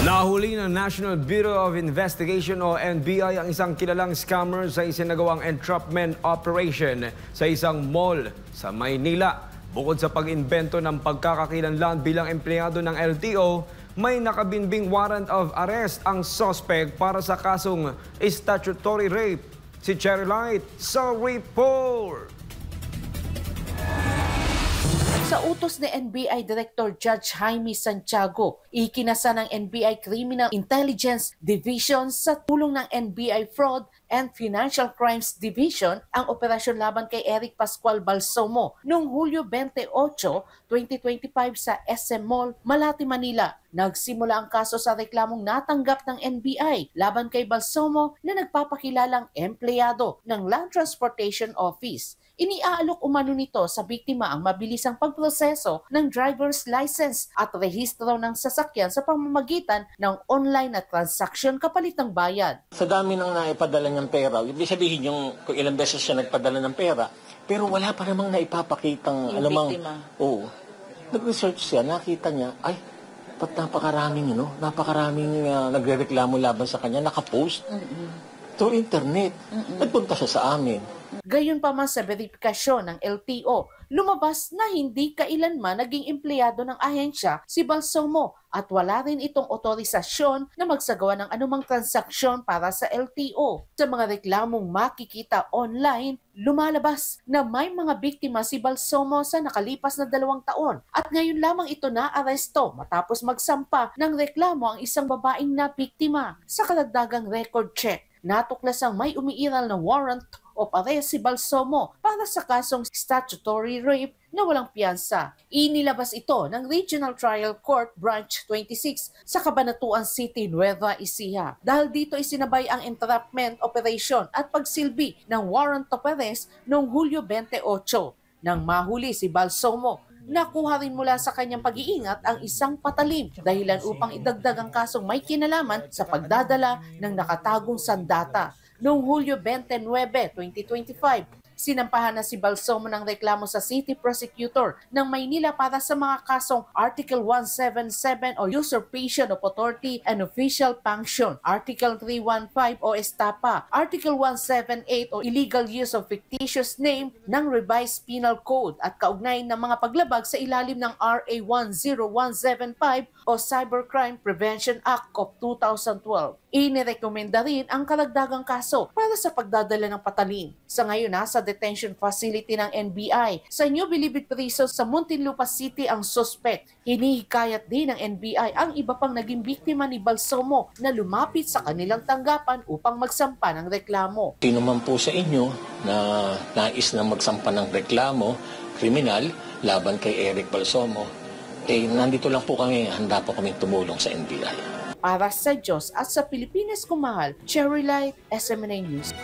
Nahuli ng National Bureau of Investigation o NBI ang isang kilalang scammer sa isinagawang entrapment operation sa isang mall sa Maynila. Bukod sa pag-imbento ng pagkakakilanlan bilang empleyado ng LTO, may nakabinbing warrant of arrest ang suspect para sa kasong statutory rape. Si Cherry Light sa report! Sa utos ni NBI Director Judge Jaime Santiago, ikinasa ng NBI Criminal Intelligence Division sa tulong ng NBI Fraud and Financial Crimes Division ang operasyon laban kay Eric Pascual Balsomo noong Hulyo 28, 2025 sa SM Mall, Malate, Manila. Nagsimula ang kaso sa reklamong natanggap ng NBI laban kay Balsomo na nagpapakilalang empleyado ng Land Transportation Office. Iniaalok umano nito sa biktima ang mabilisang pagproseso ng driver's license at rehistro ng sasakyan sa pamamagitan ng online na transaksyon kapalit ng bayad. Sa dami ng naipadala niyang pera, ibig sabihin yung kung ilang beses siya nagpadala ng pera, pero wala pa namang naipapakitang alamang. Oo. Nag-research siya, nakita niya, ay, ba't napakaraming, napakaraming nagrereklamo laban sa kanya, nakapost. Through internet. Nagpunta siya sa amin. Gayunpaman sa verifikasyon ng LTO, lumabas na hindi kailanman naging empleyado ng ahensya si Balsomo at wala rin itong otorisasyon na magsagawa ng anumang transaksyon para sa LTO. Sa mga reklamong makikita online, lumalabas na may mga biktima si Balsomo sa nakalipas na 2 taon at ngayon lamang ito na-aresto matapos magsampa ng reklamo ang isang babaeng na biktima. Sa karagdagang record check, natuklasang may umiiral na warrant of arrest si Balsomo para sa kasong statutory rape na walang piyansa. Inilabas ito ng Regional Trial Court Branch 26 sa Cabanatuan City, Nueva Ecija. Dahil dito isinabay ang entrapment operation at pagsilbi ng warrant of arrest noong Hulyo 28. Nang mahuli si Balsomo, nakuha rin mula sa kanyang pag-iingat ang isang patalim dahilan upang idagdag ang kasong may kinalaman sa pagdadala ng nakatagong sandata. Noong Hulyo 29, 2025, sinampahan na si Balsomo ng reklamo sa City Prosecutor ng Maynila para sa mga kasong Article 177 o Usurpation of Authority and Official Function, Article 315 o Estapa, Article 178 o Illegal Use of Fictitious Name ng Revised Penal Code at kaugnay ng mga paglabag sa ilalim ng RA 10175 o Cybercrime Prevention Act of 2012. Inirekomenda rin ang karagdagang kaso para sa pagdadala ng patalim. Sa ngayon nasa detention facility ng NBI sa New Bilibid Prison sa Muntinlupa City ang suspect. Hinihikayat din ng NBI ang iba pang naging biktima ni Balsomo na lumapit sa kanilang tanggapan upang magsampa ng reklamo. Sino man po sa inyo na nais na magsampa ng reklamo, kriminal, laban kay Eric Balsomo, nandito lang po kami, handa po kami tumulong sa NBI. Para sa Diyos at sa Pilipinas kumahal, Cherry Light, SMNA News.